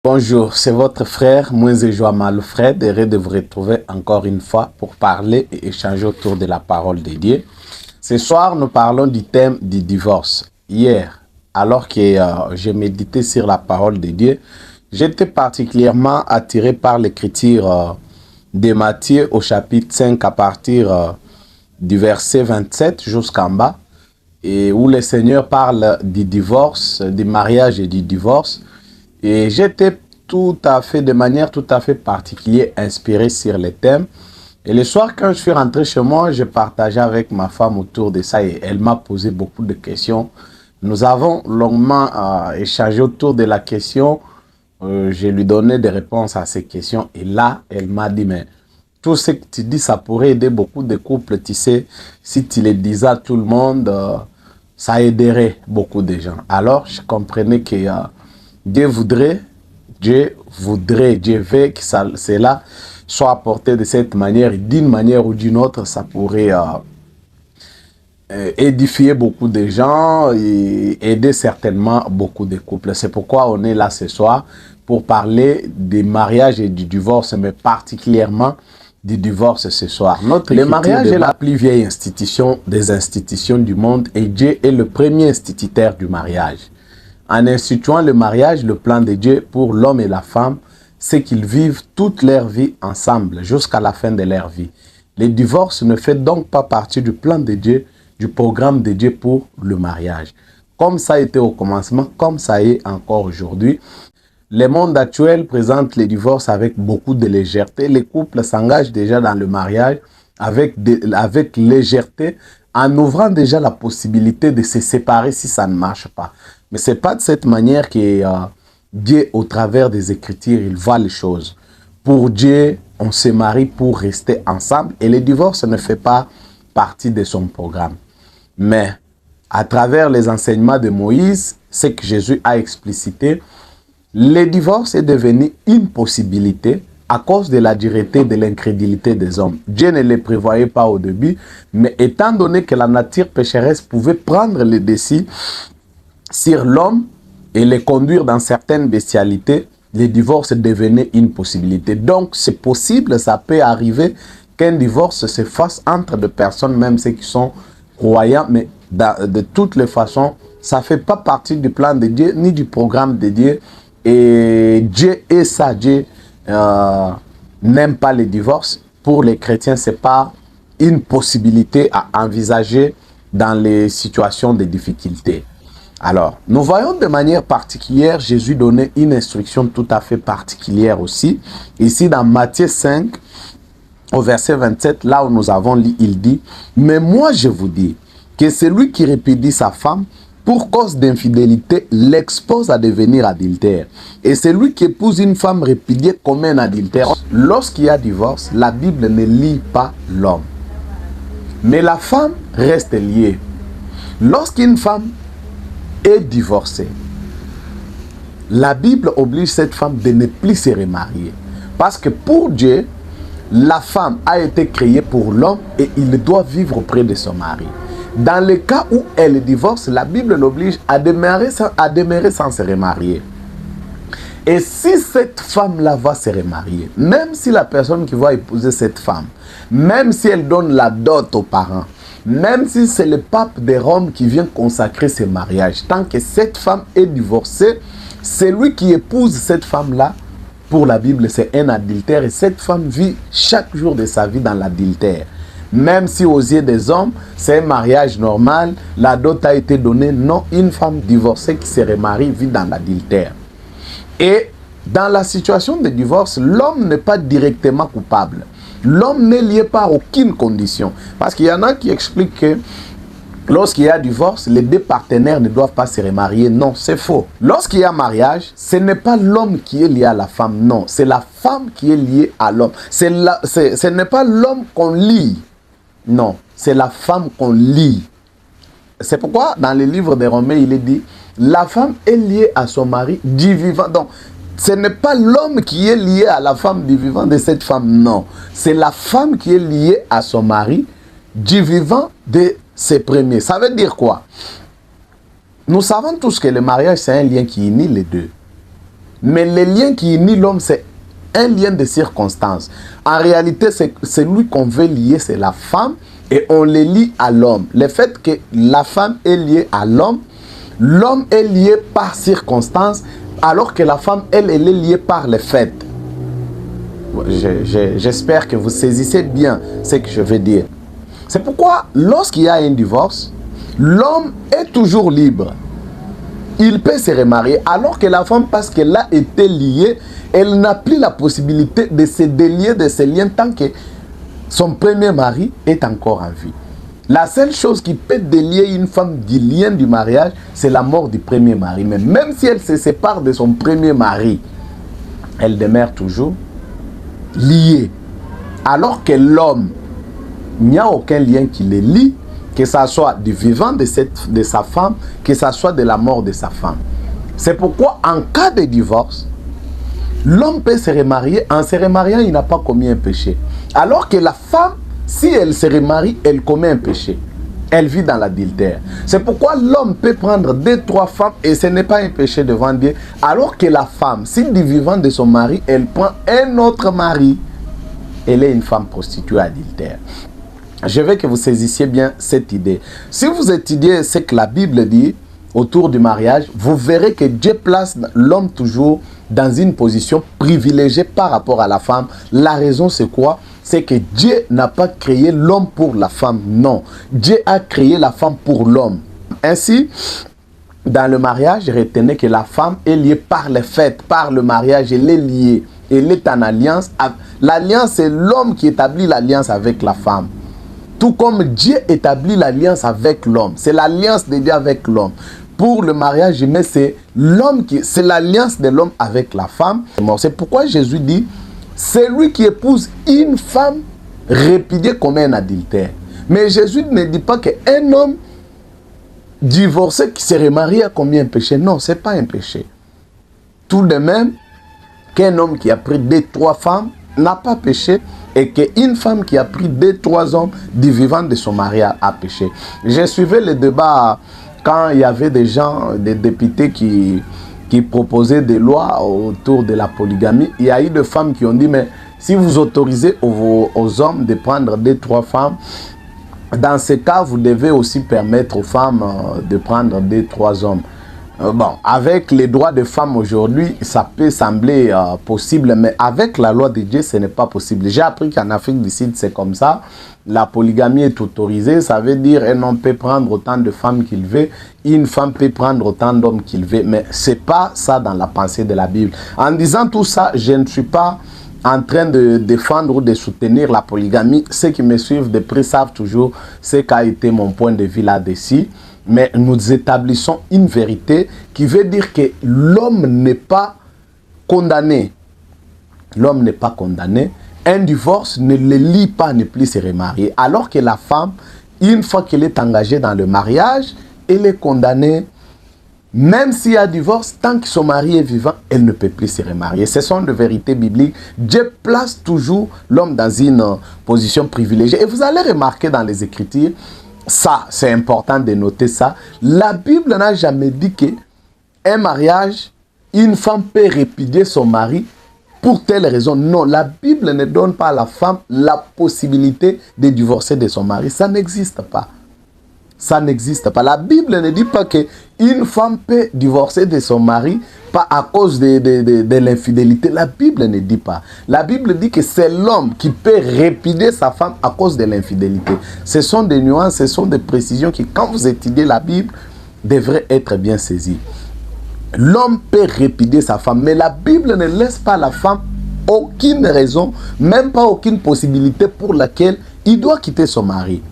Bonjour, c'est votre frère Moïse Joama Alfred, heureux de vous retrouver encore une fois pour parler et échanger autour de la parole de Dieu. Ce soir, nous parlons du thème du divorce. Hier, alors que je méditais sur la parole de Dieu, j'étais particulièrement attiré par l'écriture de Matthieu au chapitre 5 à partir du verset 27 jusqu'en bas, et où le Seigneur parle du divorce, du mariage et du divorce. Et j'étais de manière tout à fait particulière inspiré sur les thèmes. Et le soir, quand je suis rentré chez moi, je partageais avec ma femme autour de ça et elle m'a posé beaucoup de questions. Nous avons longuement échangé autour de la question. Je lui donnais des réponses à ces questions. Et là, elle m'a dit, mais tout ce que tu dis, ça pourrait aider beaucoup de couples. Tu sais, si tu le disais à tout le monde, ça aiderait beaucoup de gens. Alors, je comprenais que Dieu veut que cela soit apporté de cette manière. D'une manière ou d'une autre, ça pourrait édifier beaucoup de gens et aider certainement beaucoup de couples. C'est pourquoi on est là ce soir pour parler des mariages et du divorce, mais particulièrement du divorce ce soir. Le mariage est la plus vieille institution des institutions du monde et Dieu est le premier instituteur du mariage. En instituant le mariage, le plan de Dieu pour l'homme et la femme, c'est qu'ils vivent toute leur vie ensemble jusqu'à la fin de leur vie. Le divorce ne fait donc pas partie du plan de Dieu, du programme de Dieu pour le mariage. Comme ça a été au commencement, comme ça est encore aujourd'hui. Le monde actuel présente le divorce avec beaucoup de légèreté. Les couples s'engagent déjà dans le mariage avec légèreté, en ouvrant déjà la possibilité de se séparer si ça ne marche pas. Mais ce n'est pas de cette manière que Dieu, au travers des Écritures, il voit les choses. Pour Dieu, on se marie pour rester ensemble et le divorce ne fait pas partie de son programme. Mais à travers les enseignements de Moïse, ce que Jésus a explicité, le divorce est devenu une possibilité à cause de la dureté de l'incrédulité des hommes. Dieu ne le prévoyait pas au début, mais étant donné que la nature pécheresse pouvait prendre le dessus sur l'homme et le conduire dans certaines bestialités, le divorce devenait une possibilité. Donc, c'est possible, ça peut arriver qu'un divorce se fasse entre deux personnes, même ceux qui sont croyants, mais de toutes les façons, ça ne fait pas partie du plan de Dieu, ni du programme de Dieu. Et Dieu est ça, Dieu n'aime pas le divorce. Pour les chrétiens, ce n'est pas une possibilité à envisager dans les situations de difficulté. Alors, nous voyons de manière particulière Jésus donner une instruction tout à fait particulière aussi. Ici, dans Matthieu 5, au verset 27, là où nous avons lu, il dit « Mais moi, je vous dis que celui qui répudie sa femme pour cause d'infidélité l'expose à devenir adultère. Et celui qui épouse une femme répudiée comme un adultère. » Lorsqu'il y a divorce, la Bible ne lie pas l'homme. Mais la femme reste liée. Lorsqu'une femme est divorcée, la Bible oblige cette femme de ne plus se remarier. Parce que pour Dieu, la femme a été créée pour l'homme et il doit vivre auprès de son mari. Dans le cas où elle divorce, la Bible l'oblige à demeurer sans se remarier. Et si cette femme-là va se remarier, même si la personne qui va épouser cette femme, même si elle donne la dot aux parents, même si c'est le pape de Rome qui vient consacrer ce mariage, tant que cette femme est divorcée, celui qui épouse cette femme-là, pour la Bible, c'est un adultère et cette femme vit chaque jour de sa vie dans l'adultère. Même si aux yeux des hommes, c'est un mariage normal, la dot a été donnée, non, une femme divorcée qui se remarie vit dans l'adultère. Et dans la situation de divorce, l'homme n'est pas directement coupable. L'homme n'est lié par aucune condition. Parce qu'il y en a qui expliquent que lorsqu'il y a divorce, les deux partenaires ne doivent pas se remarier. Non, c'est faux. Lorsqu'il y a mariage, ce n'est pas l'homme qui est lié à la femme. Non, c'est la femme qui est liée à l'homme. Ce n'est pas l'homme qu'on lie. Non, c'est la femme qu'on lie. C'est pourquoi dans le livre des Romains, il est dit, la femme est liée à son mari du vivant. Donc, ce n'est pas l'homme qui est lié à la femme du vivant de cette femme, non. C'est la femme qui est liée à son mari du vivant de ses premiers. Ça veut dire quoi? Nous savons tous que le mariage, c'est un lien qui unit les deux. Mais le lien qui unit l'homme, c'est un lien de circonstance. En réalité, c'est lui qu'on veut lier, c'est la femme, et on les lie à l'homme. Le fait que la femme est liée à l'homme, l'homme est lié par circonstance, alors que la femme, elle est liée par le fait. J'espère que vous saisissez bien ce que je veux dire. C'est pourquoi, lorsqu'il y a un divorce, l'homme est toujours libre. Il peut se remarier, alors que la femme, parce qu'elle a été liée, elle n'a plus la possibilité de se délier de ce lien tant que son premier mari est encore en vie. La seule chose qui peut délier une femme du lien du mariage, c'est la mort du premier mari. Mais même si elle se sépare de son premier mari, elle demeure toujours liée. Alors que l'homme, il n'y a aucun lien qui les lie, que ce soit du vivant de sa femme, que ce soit de la mort de sa femme. C'est pourquoi, en cas de divorce, l'homme peut se remarier. En se remariant, il n'a pas commis un péché. Alors que la femme, si elle se remarie, elle commet un péché. Elle vit dans l'adultère. C'est pourquoi l'homme peut prendre 2-3 femmes et ce n'est pas un péché devant Dieu. Alors que la femme, si du vivant de son mari, elle prend un autre mari, elle est une femme prostituée adultère. Je veux que vous saisissiez bien cette idée. Si vous étudiez ce que la Bible dit autour du mariage, vous verrez que Dieu place l'homme toujours dans une position privilégiée par rapport à la femme. La raison, c'est quoi? C'est que Dieu n'a pas créé l'homme pour la femme, non. Dieu a créé la femme pour l'homme. Ainsi, dans le mariage, retenez que la femme est liée par les fêtes, par le mariage, elle est liée. Elle est en alliance. L'alliance, c'est l'homme qui établit l'alliance avec la femme. Tout comme Dieu établit l'alliance avec l'homme. C'est l'alliance de Dieu avec l'homme. Pour le mariage, mais c'est l'homme qui... C'est l'alliance de l'homme avec la femme. C'est pourquoi Jésus dit, c'est lui qui épouse une femme répudiée comme un adultère. Mais Jésus ne dit pas qu'un homme divorcé qui se remarie a commis un péché. Non, ce n'est pas un péché. Tout de même qu'un homme qui a pris 2-3 femmes n'a pas péché, et qu'une femme qui a pris 2-3 hommes du vivant de son mariage a péché. J'ai suivi le débat quand il y avait des gens, des députés qui proposaient des lois autour de la polygamie. Il y a eu des femmes qui ont dit, mais si vous autorisez aux hommes de prendre 2-3 femmes, dans ce cas, vous devez aussi permettre aux femmes de prendre 2-3 hommes. Bon, avec les droits des femmes aujourd'hui, ça peut sembler possible, mais avec la loi de Dieu, ce n'est pas possible. J'ai appris qu'en Afrique du Sud, c'est comme ça. La polygamie est autorisée, ça veut dire un homme peut prendre autant de femmes qu'il veut, une femme peut prendre autant d'hommes qu'il veut, mais ce n'est pas ça dans la pensée de la Bible. En disant tout ça, je ne suis pas en train de défendre ou de soutenir la polygamie. Ceux qui me suivent de près savent toujours ce qu'a été mon point de vue là-dessus. Mais nous établissons une vérité qui veut dire que l'homme n'est pas condamné. L'homme n'est pas condamné. Un divorce ne le lie pas à ne plus se remarier. Alors que la femme, une fois qu'elle est engagée dans le mariage, elle est condamnée. Même s'il y a divorce, tant que son mari est vivant, elle ne peut plus se remarier. Ce sont des vérités bibliques. Dieu place toujours l'homme dans une position privilégiée. Et vous allez remarquer dans les Écritures, ça, c'est important de noter ça. La Bible n'a jamais dit qu'un mariage, une femme peut répudier son mari pour telle raison. Non, la Bible ne donne pas à la femme la possibilité de divorcer de son mari. Ça n'existe pas. Ça n'existe pas. La Bible ne dit pas qu'une femme peut divorcer de son mari pas à cause de l'infidélité. La Bible ne dit pas. La Bible dit que c'est l'homme qui peut répudier sa femme à cause de l'infidélité. Ce sont des nuances, ce sont des précisions qui, quand vous étudiez la Bible, devraient être bien saisies. L'homme peut répudier sa femme, mais la Bible ne laisse pas à la femme aucune raison, même pas aucune possibilité pour laquelle il doit quitter son mari.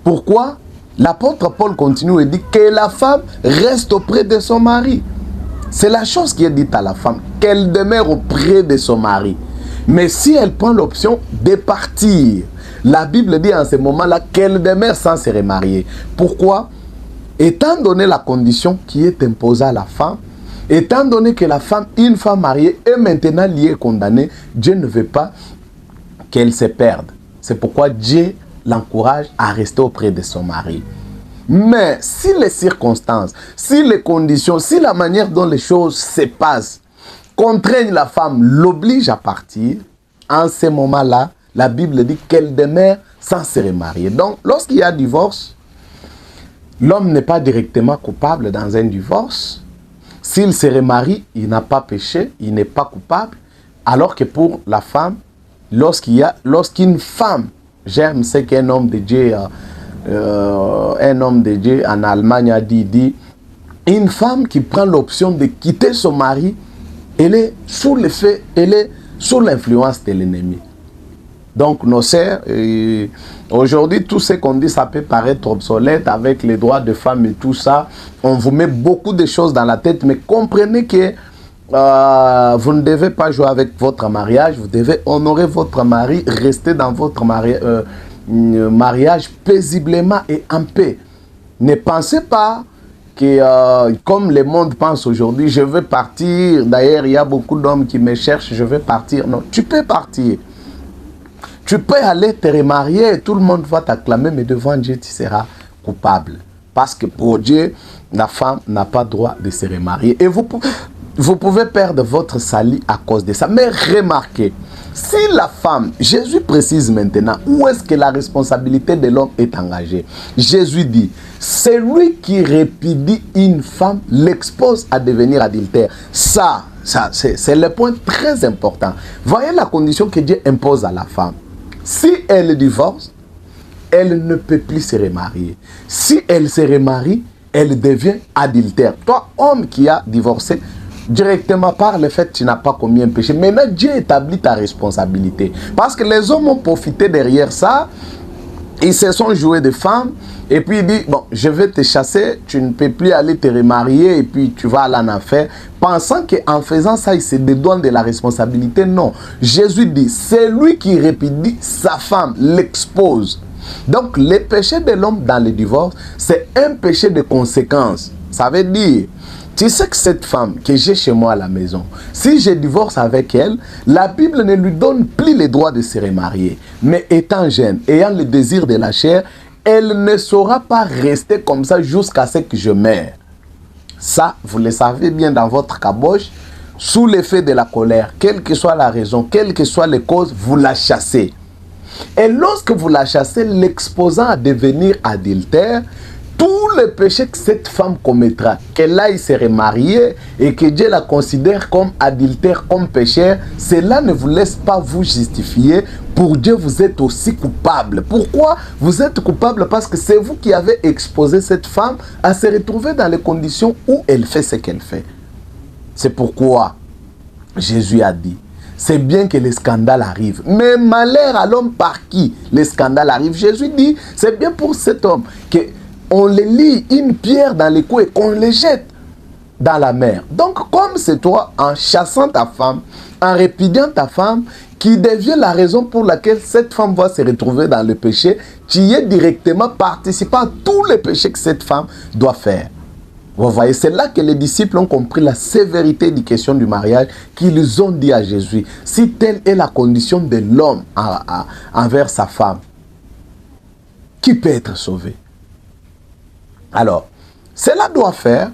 Pourquoi? L'apôtre Paul continue et dit que la femme reste auprès de son mari. C'est la chose qui est dite à la femme, qu'elle demeure auprès de son mari. Mais si elle prend l'option de partir, la Bible dit en ce moment-là qu'elle demeure sans se remarier. Pourquoi? Étant donné la condition qui est imposée à la femme, étant donné que la femme, une femme mariée, est maintenant liée et condamnée, Dieu ne veut pas qu'elle se perde. C'est pourquoi Dieu l'encourage à rester auprès de son mari. Mais si les circonstances, si les conditions, si la manière dont les choses se passent contraignent la femme, l'obligent à partir, en ce moment-là, la Bible dit qu'elle demeure sans se remarier. Donc, lorsqu'il y a divorce, l'homme n'est pas directement coupable dans un divorce. S'il se remarie, il n'a pas péché, il n'est pas coupable. Alors que pour la femme, lorsqu'une femme, j'aime ce qu'un homme de Dieu, en Allemagne a dit, une femme qui prend l'option de quitter son mari, elle est sous l'effet, elle est sous l'influence de l'ennemi. Donc, nos sœurs, aujourd'hui, tout ce qu'on dit, ça peut paraître obsolète avec les droits de femmes et tout ça. On vous met beaucoup de choses dans la tête, mais comprenez que vous ne devez pas jouer avec votre mariage, vous devez honorer votre mari, rester dans votre mariage paisiblement et en paix. Ne pensez pas que, comme le monde pense aujourd'hui, je veux partir. D'ailleurs, il y a beaucoup d'hommes qui me cherchent, je veux partir. Non, tu peux partir. Tu peux aller te remarier et tout le monde va t'acclamer, mais devant Dieu, tu seras coupable. Parce que pour Dieu, la femme n'a pas droit de se remarier. Et vous pouvez perdre votre salut à cause de ça. Mais remarquez, si la femme, Jésus précise maintenant, où est-ce que la responsabilité de l'homme est engagée? Jésus dit, celui qui répudie une femme l'expose à devenir adultère. Ça c'est le point très important. Voyez la condition que Dieu impose à la femme. Si elle divorce, elle ne peut plus se remarier. Si elle se remarie, elle devient adultère. Toi, homme qui a divorcé, directement par le fait que tu n'as pas commis un péché, maintenant Dieu établit ta responsabilité. Parce que les hommes ont profité derrière ça, ils se sont joués de femmes, et puis il dit, bon, je vais te chasser, tu ne peux plus aller te remarier, et puis tu vas aller en enfer, pensant qu'en faisant ça, il se dédouane de la responsabilité. Non, Jésus dit, c'est lui qui répudie sa femme, l'expose. Donc, le péché de l'homme dans le divorce, c'est un péché de conséquence. Ça veut dire, tu sais que cette femme que j'ai chez moi à la maison, si je divorce avec elle, la Bible ne lui donne plus le droit de se remarier. Mais étant jeune, ayant le désir de la chair, elle ne saura pas rester comme ça jusqu'à ce que je meure. Ça, vous le savez bien dans votre caboche, sous l'effet de la colère, quelle que soit la raison, quelles que soient les causes, vous la chassez. Et lorsque vous la chassez, l'exposant à devenir adultère, tous les péchés que cette femme commettra, qu'elle aille se remarier et que Dieu la considère comme adultère, comme pécheur, cela ne vous laisse pas vous justifier. Pour Dieu, vous êtes aussi coupable. Pourquoi vous êtes coupable? Parce que c'est vous qui avez exposé cette femme à se retrouver dans les conditions où elle fait ce qu'elle fait. C'est pourquoi Jésus a dit, c'est bien que les scandales arrivent, mais malheur à l'homme par qui les scandales arrivent. Jésus dit, c'est bien pour cet homme que on les lie une pierre dans les coups et qu'on les jette dans la mer. Donc, comme c'est toi, en chassant ta femme, en répudiant ta femme, qui devient la raison pour laquelle cette femme va se retrouver dans le péché, tu y es directement participant à tous les péchés que cette femme doit faire. Vous voyez, c'est là que les disciples ont compris la sévérité des questions du mariage, qu'ils ont dit à Jésus, si telle est la condition de l'homme envers sa femme, qui peut être sauvé? Alors, cela doit faire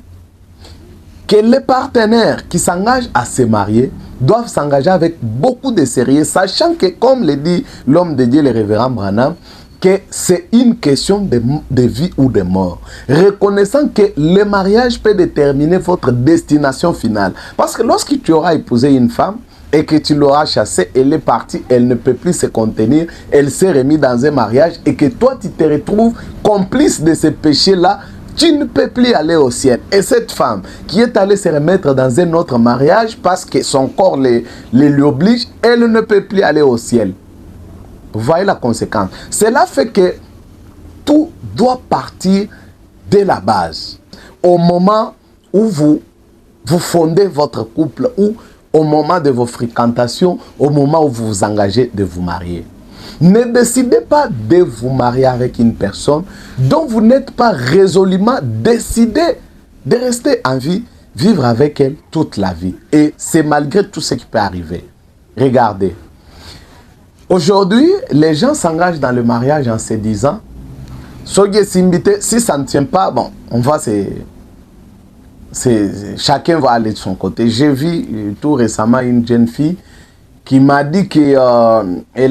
que les partenaires qui s'engagent à se marier doivent s'engager avec beaucoup de sérieux, sachant que, comme le dit l'homme de Dieu, le révérend Branham, que c'est une question de vie ou de mort. Reconnaissant que le mariage peut déterminer votre destination finale. Parce que lorsque tu auras épousé une femme, et que tu l'auras chassée, elle est partie, elle ne peut plus se contenir, elle s'est remise dans un mariage, et que toi tu te retrouves complice de ce péché-là, tu ne peux plus aller au ciel. Et cette femme qui est allée se remettre dans un autre mariage parce que son corps lui oblige, elle ne peut plus aller au ciel. Vous voyez la conséquence. Cela fait que tout doit partir de la base. Au moment où vous fondez votre couple, ou au moment de vos fréquentations, au moment où vous vous engagez de vous marier. Ne décidez pas de vous marier avec une personne dont vous n'êtes pas résolument décidé de rester en vie, vivre avec elle toute la vie. Et c'est malgré tout ce qui peut arriver. Regardez. Aujourd'hui, les gens s'engagent dans le mariage en se disant, si ça ne tient pas, bon, on va se... chacun va aller de son côté. J'ai vu tout récemment une jeune fille qui m'a dit qu'elle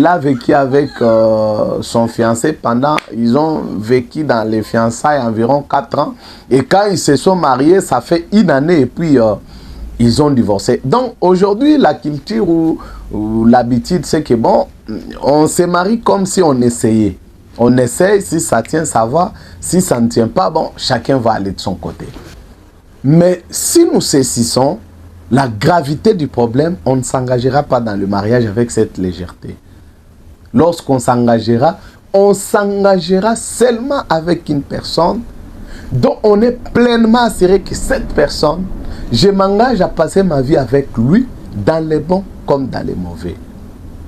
a vécu avec son fiancé pendant, ils ont vécu dans les fiançailles environ 4 ans. Et quand ils se sont mariés, ça fait 1 année et puis ils ont divorcé. Donc aujourd'hui, la culture ou l'habitude, c'est que bon, on se marie comme si on essayait. On essaye, si ça tient, ça va. Si ça ne tient pas, bon, chacun va aller de son côté. Mais si nous saisissons la gravité du problème, on ne s'engagera pas dans le mariage avec cette légèreté. Lorsqu'on s'engagera, on s'engagera seulement avec une personne dont on est pleinement assuré que cette personne, je m'engage à passer ma vie avec lui, dans les bons comme dans les mauvais.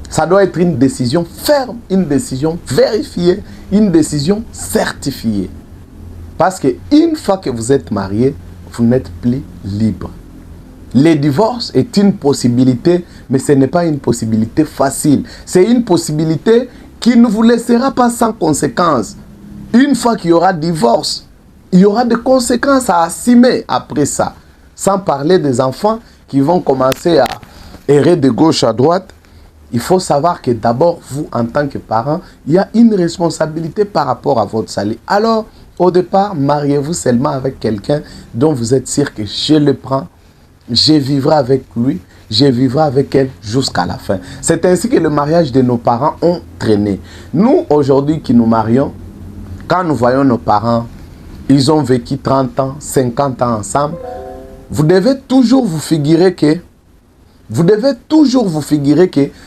Ça doit être une décision ferme, une décision vérifiée, une décision certifiée. Parce qu'une fois que vous êtes marié, vous n'êtes plus libre. Le divorce est une possibilité, mais ce n'est pas une possibilité facile. C'est une possibilité qui ne vous laissera pas sans conséquences. Une fois qu'il y aura divorce, il y aura des conséquences à assumer après ça. Sans parler des enfants qui vont commencer à errer de gauche à droite. Il faut savoir que d'abord, vous, en tant que parent, il y a une responsabilité par rapport à votre salut. Alors, au départ, mariez-vous seulement avec quelqu'un dont vous êtes sûr que je le prends. Je vivrai avec lui, je vivrai avec elle jusqu'à la fin. C'est ainsi que le mariage de nos parents ont traîné. Nous, aujourd'hui, qui nous marions, quand nous voyons nos parents, ils ont vécu 30 ans, 50 ans ensemble, vous devez toujours vous figurer que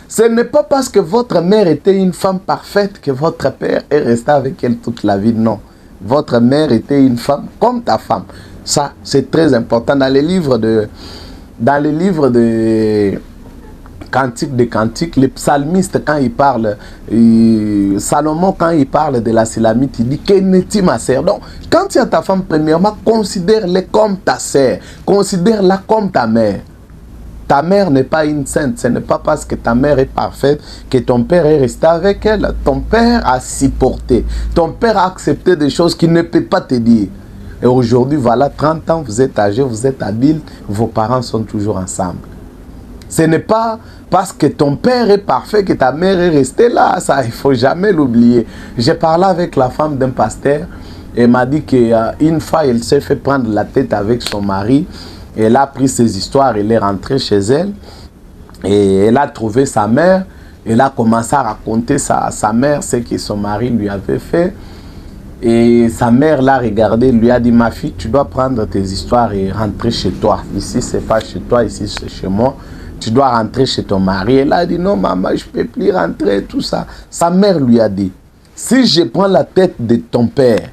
ce n'est pas parce que votre mère était une femme parfaite que votre père est resté avec elle toute la vie. Non. Votre mère était une femme comme ta femme. Ça, c'est très important. Dans les livres de Cantiques des Cantiques, les psalmistes, quand ils parlent, Salomon, quand il parle de la Silamite, il dit qu'est-ce ma sœur. Donc, quand tu as ta femme, premièrement, considère-la comme ta sœur, considère-la comme ta mère. Ta mère n'est pas une sainte. Ce n'est pas parce que ta mère est parfaite que ton père est resté avec elle. Ton père a supporté. Ton père a accepté des choses qu'il ne peut pas te dire. Et aujourd'hui, voilà, 30 ans, vous êtes âgé, vous êtes habile, vos parents sont toujours ensemble. Ce n'est pas parce que ton père est parfait que ta mère est restée là. Ça, il ne faut jamais l'oublier. J'ai parlé avec la femme d'un pasteur et elle m'a dit qu'une fois, elle s'est fait prendre la tête avec son mari. Elle a pris ses histoires, elle est rentrée chez elle et elle a trouvé sa mère. Elle a commencé à raconter sa mère ce que son mari lui avait fait. Et sa mère l'a regardé, lui a dit, ma fille, tu dois prendre tes histoires et rentrer chez toi. Ici, ce n'est pas chez toi, ici, c'est chez moi. Tu dois rentrer chez ton mari. Elle a dit, non, maman, je ne peux plus rentrer, tout ça. Sa mère lui a dit, si je prends la tête de ton père,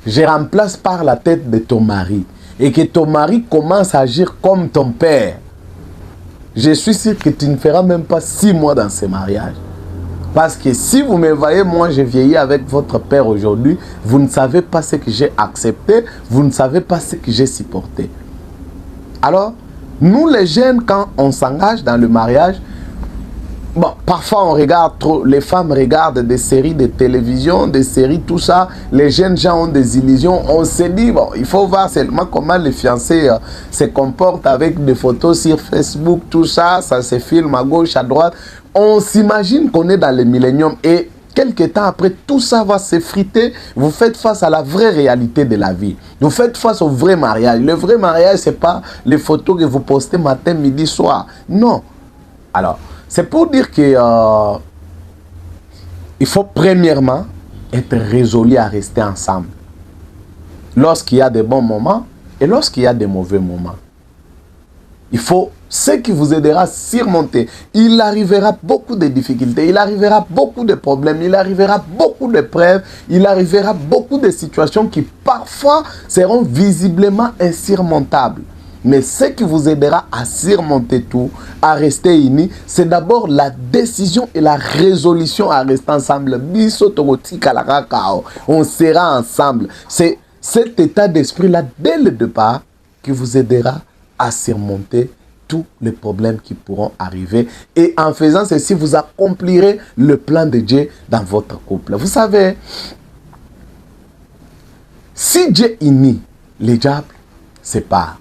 je remplace par la tête de ton mari, et que ton mari commence à agir comme ton père, je suis sûr que tu ne feras même pas 6 mois dans ce mariage. Parce que si vous me voyez, moi, je vieillis avec votre père aujourd'hui, vous ne savez pas ce que j'ai accepté, vous ne savez pas ce que j'ai supporté. Alors, nous les jeunes, quand on s'engage dans le mariage, bon, parfois on regarde trop, les femmes regardent des séries de télévision, des séries, tout ça, les jeunes gens ont des illusions, on se dit, bon, il faut voir seulement comment les fiancés se comportent avec des photos sur Facebook, tout ça, ça se filme à gauche, à droite. On s'imagine qu'on est dans le millénium et quelques temps après, tout ça va s'effriter. Vous faites face à la vraie réalité de la vie. Vous faites face au vrai mariage. Le vrai mariage, ce n'est pas les photos que vous postez matin, midi, soir. Non. Alors, c'est pour dire que il faut premièrement être résolu à rester ensemble. Lorsqu'il y a des bons moments et lorsqu'il y a des mauvais moments. Il faut ce qui vous aidera à surmonter. Il arrivera beaucoup de difficultés, il arrivera beaucoup de problèmes, il arrivera beaucoup d'épreuves, il arrivera beaucoup de situations qui parfois seront visiblement insurmontables. Mais ce qui vous aidera à surmonter tout, à rester unis, c'est d'abord la décision et la résolution à rester ensemble. On sera ensemble. C'est cet état d'esprit-là, dès le départ, qui vous aidera à surmonter tous les problèmes qui pourront arriver. Et en faisant ceci, vous accomplirez le plan de Dieu dans votre couple. Vous savez, si Dieu unit les diables, sépare.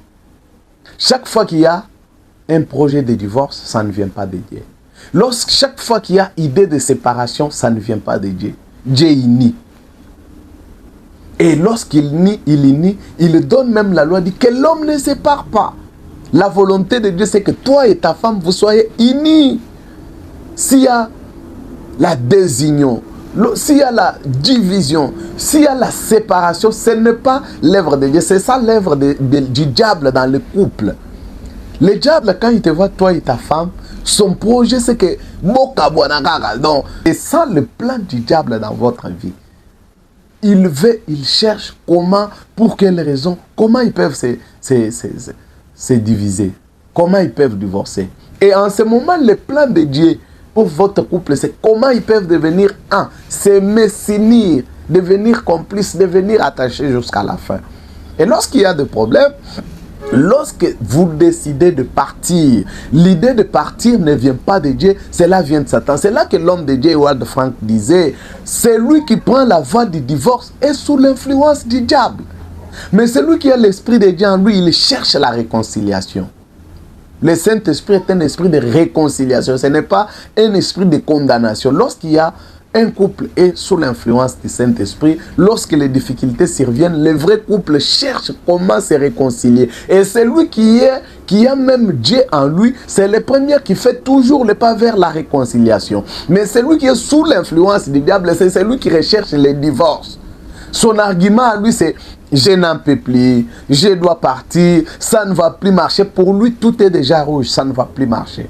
Chaque fois qu'il y a un projet de divorce, ça ne vient pas de Dieu. Chaque fois qu'il y a idée de séparation, ça ne vient pas de Dieu. Dieu il nie. Et lorsqu'il nie, il donne même la loi, dit que l'homme ne sépare pas. La volonté de Dieu, c'est que toi et ta femme, vous soyez unis. S'il y a la désunion, s'il y a la division, s'il y a la séparation, ce n'est pas l'œuvre de Dieu. C'est ça l'œuvre du diable dans le couple. Le diable, quand il te voit, toi et ta femme, son projet, c'est que... Et ça, le plan du diable dans votre vie. Il cherche comment, pour quelles raisons, comment ils peuvent se diviser, comment ils peuvent divorcer. Et en ce moment, le plan de Dieu pour votre couple, c'est comment ils peuvent devenir un, s'aimer, s'unir, devenir complices, devenir attachés jusqu'à la fin. Et lorsqu'il y a des problèmes, lorsque vous décidez de partir, l'idée de partir ne vient pas de Dieu, cela vient de Satan. C'est là que l'homme de Dieu, Wald Frank, disait, c'est lui qui prend la voie du divorce et sous l'influence du diable. Mais celui qui a l'esprit de Dieu en lui, il cherche la réconciliation. Le Saint-Esprit est un esprit de réconciliation, ce n'est pas un esprit de condamnation. Lorsqu'il y a un couple est sous l'influence du Saint-Esprit, lorsque les difficultés surviennent, le vrai couple cherche comment se réconcilier. Et c'est lui qui a même Dieu en lui, c'est le premier qui fait toujours le pas vers la réconciliation. Mais celui qui est sous l'influence du diable, c'est celui qui recherche les divorces. Son argument à lui, c'est « je n'en peux plus, je dois partir, ça ne va plus marcher ». Pour lui, tout est déjà rouge, ça ne va plus marcher.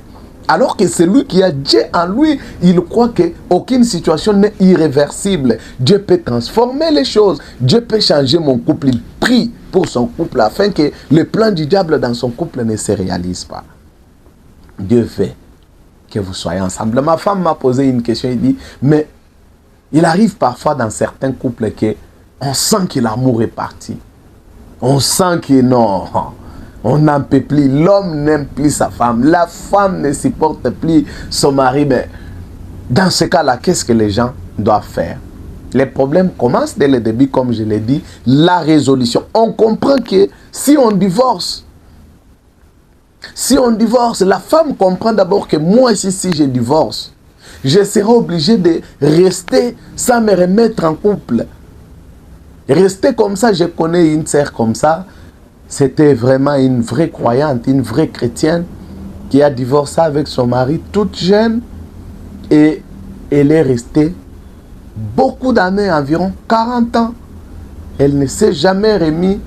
Alors que celui qui a Dieu en lui, il croit qu'aucune situation n'est irréversible. Dieu peut transformer les choses. Dieu peut changer mon couple. Il prie pour son couple afin que le plan du diable dans son couple ne se réalise pas. Dieu veut que vous soyez ensemble. Ma femme m'a posé une question. Il dit, mais il arrive parfois dans certains couples qu'on sent que l'amour est parti. On sent que non... On n'en peut plus. L'homme n'aime plus sa femme. La femme ne supporte plus son mari. Mais dans ce cas-là, qu'est-ce que les gens doivent faire? Les problèmes commencent dès le début, comme je l'ai dit. La résolution. On comprend que si on divorce, la femme comprend d'abord que moi ici, si je divorce, je serai obligé de rester sans me remettre en couple. Rester comme ça, je connais une sœur comme ça. C'était vraiment une vraie croyante, une vraie chrétienne qui a divorcé avec son mari toute jeune et elle est restée beaucoup d'années, environ 40 ans. Elle ne s'est jamais remise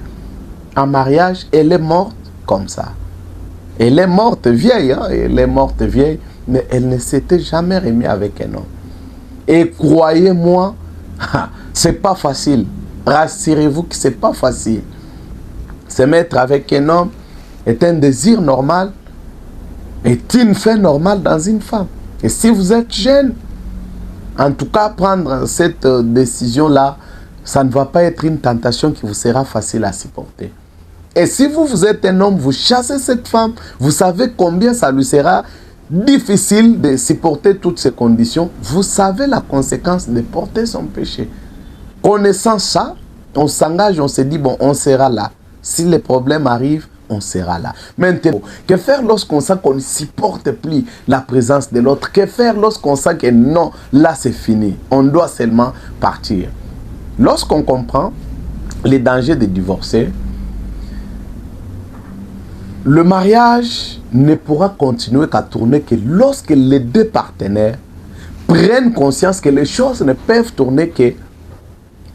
en mariage, elle est morte comme ça. Elle est morte vieille, hein? Elle est morte vieille, mais elle ne s'était jamais remise avec un homme. Et croyez-moi, c'est pas facile. Rassurez-vous que c'est pas facile. Se mettre avec un homme est un désir normal, est une fait normale dans une femme. Et si vous êtes jeune, en tout cas, prendre cette décision-là, ça ne va pas être une tentation qui vous sera facile à supporter. Et si vous êtes un homme, vous chassez cette femme, vous savez combien ça lui sera difficile de supporter toutes ces conditions. Vous savez la conséquence de porter son péché. Connaissant ça, on s'engage, on se dit, bon, on sera là. Si les problèmes arrivent, on sera là. Maintenant, que faire lorsqu'on sent qu'on ne supporte plus la présence de l'autre? Que faire lorsqu'on sent que non, là c'est fini, on doit seulement partir? Lorsqu'on comprend les dangers de divorcer, le mariage ne pourra continuer qu'à tourner que lorsque les deux partenaires prennent conscience que les choses ne peuvent tourner que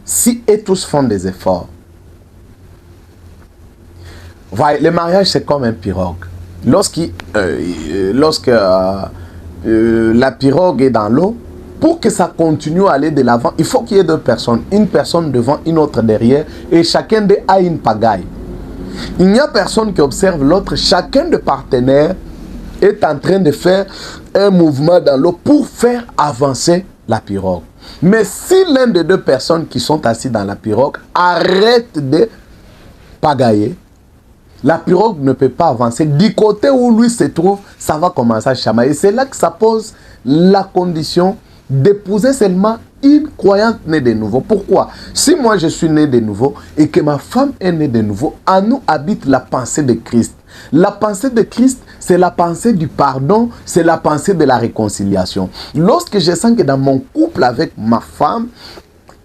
si et tous font des efforts. Voyez, le mariage, c'est comme un pirogue. Lorsque la pirogue est dans l'eau, pour que ça continue à aller de l'avant, il faut qu'il y ait deux personnes. Une personne devant, une autre derrière, et chacun d'eux a une pagaille. Il n'y a personne qui observe l'autre. Chacun des partenaires est en train de faire un mouvement dans l'eau pour faire avancer la pirogue. Mais si l'un des deux personnes qui sont assises dans la pirogue arrête de pagailler, la pirogue ne peut pas avancer. Du côté où lui se trouve, ça va commencer à chamailler. C'est là que ça pose la condition d'épouser seulement une croyante née de nouveau. Pourquoi? Si moi je suis né de nouveau et que ma femme est née de nouveau, en nous habite la pensée de Christ. La pensée de Christ, c'est la pensée du pardon, c'est la pensée de la réconciliation. Lorsque je sens que dans mon couple avec ma femme,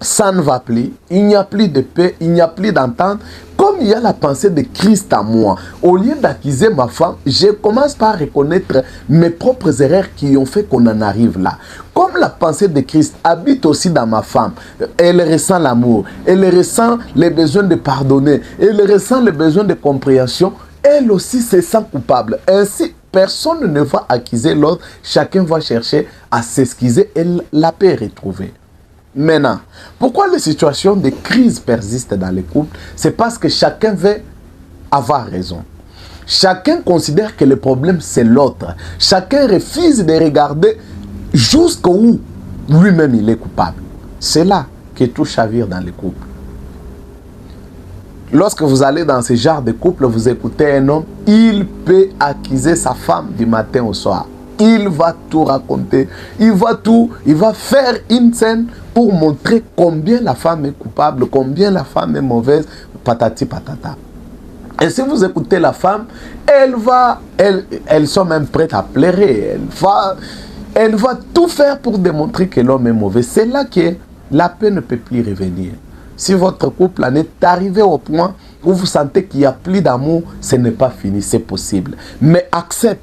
ça ne va plus, il n'y a plus de paix, il n'y a plus d'entente. Comme il y a la pensée de Christ en moi, au lieu d'accuser ma femme, je commence par reconnaître mes propres erreurs qui ont fait qu'on en arrive là. Comme la pensée de Christ habite aussi dans ma femme, elle ressent l'amour, elle ressent les besoins de pardonner, elle ressent les besoins de compréhension, elle aussi se sent coupable. Ainsi, personne ne va accuser l'autre, chacun va chercher à s'excuser et la paix est retrouvée. Maintenant, pourquoi les situations de crise persistent dans les couples? C'est parce que chacun veut avoir raison. Chacun considère que le problème c'est l'autre. Chacun refuse de regarder jusqu'où lui-même il est coupable. C'est là que tout chavire dans les couples. Lorsque vous allez dans ce genre de couple, vous écoutez un homme, il peut accuser sa femme du matin au soir. Il va tout raconter, il va faire une scène pour montrer combien la femme est coupable, combien la femme est mauvaise, patati patata. Et si vous écoutez la femme, elles sont même prêtes à pleurer, elle va tout faire pour démontrer que l'homme est mauvais. C'est là que la paix ne peut plus revenir. Si votre couple en est arrivé au point où vous sentez qu'il n'y a plus d'amour, ce n'est pas fini, c'est possible. Mais accepte,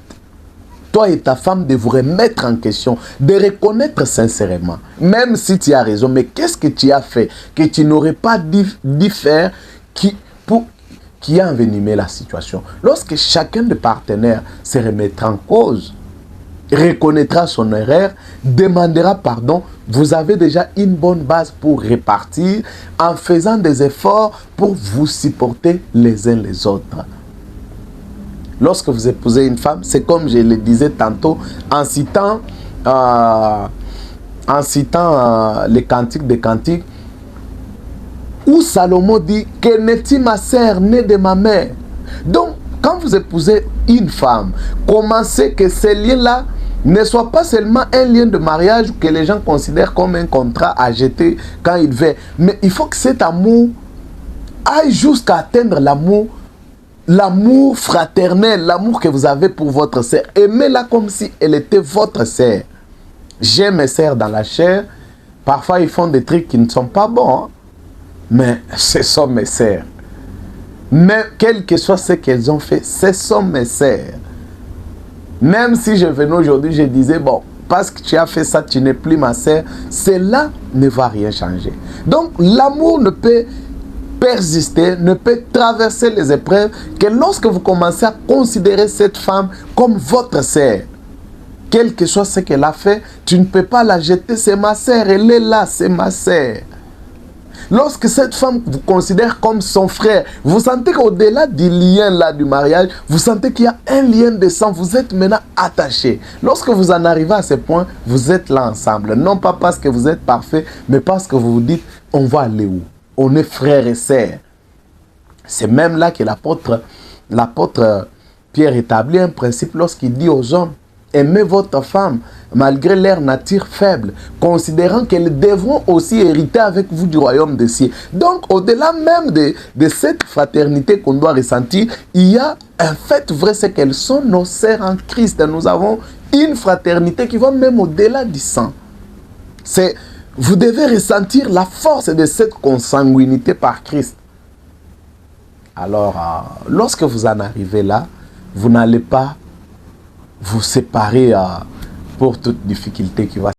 toi et ta femme, de vous remettre en question, de reconnaître sincèrement, même si tu as raison, mais qu'est-ce que tu as fait que tu n'aurais pas dû faire qui a envenimé la situation? Lorsque chacun des partenaires se remettra en cause, reconnaîtra son erreur, demandera pardon, vous avez déjà une bonne base pour repartir en faisant des efforts pour vous supporter les uns les autres. Lorsque vous épousez une femme, c'est comme je le disais tantôt, en citant les cantiques des cantiques, où Salomon dit « Que n'est-il ma sœur née de ma mère ?» Donc, quand vous épousez une femme, commencez que ces liens-là ne soient pas seulement un lien de mariage que les gens considèrent comme un contrat à jeter quand ils veulent. Mais il faut que cet amour aille jusqu'à atteindre l'amour fraternel, l'amour que vous avez pour votre sœur. Aimez-la comme si elle était votre sœur. J'ai mes sœurs dans la chair. Parfois, ils font des trucs qui ne sont pas bons. Hein? Mais ce sont mes sœurs. Mais quel que soit ce qu'elles ont fait, ce sont mes sœurs. Même si je venais aujourd'hui, je disais, bon, parce que tu as fait ça, tu n'es plus ma sœur. Cela ne va rien changer. Donc, l'amour ne peut persister, ne peut traverser les épreuves que lorsque vous commencez à considérer cette femme comme votre sœur. Quel que soit ce qu'elle a fait, tu ne peux pas la jeter, c'est ma sœur, elle est là, c'est ma sœur. Lorsque cette femme vous considère comme son frère, vous sentez qu'au-delà du lien là du mariage, vous sentez qu'il y a un lien de sang, vous êtes maintenant attachés. Lorsque vous en arrivez à ce point, vous êtes là ensemble. Non pas parce que vous êtes parfait, mais parce que vous vous dites, on va aller où? On est frères et sœurs. C'est même là que l'apôtre Pierre établit un principe lorsqu'il dit aux hommes, aimez votre femme malgré leur nature faible, considérant qu'elles devront aussi hériter avec vous du royaume des cieux. Donc, au-delà même de cette fraternité qu'on doit ressentir, il y a un fait vrai, c'est qu'elles sont nos sœurs en Christ. Nous avons une fraternité qui va même au-delà du sang. Vous devez ressentir la force de cette consanguinité par Christ. Alors, lorsque vous en arrivez là, vous n'allez pas vous séparer pour toute difficulté qui va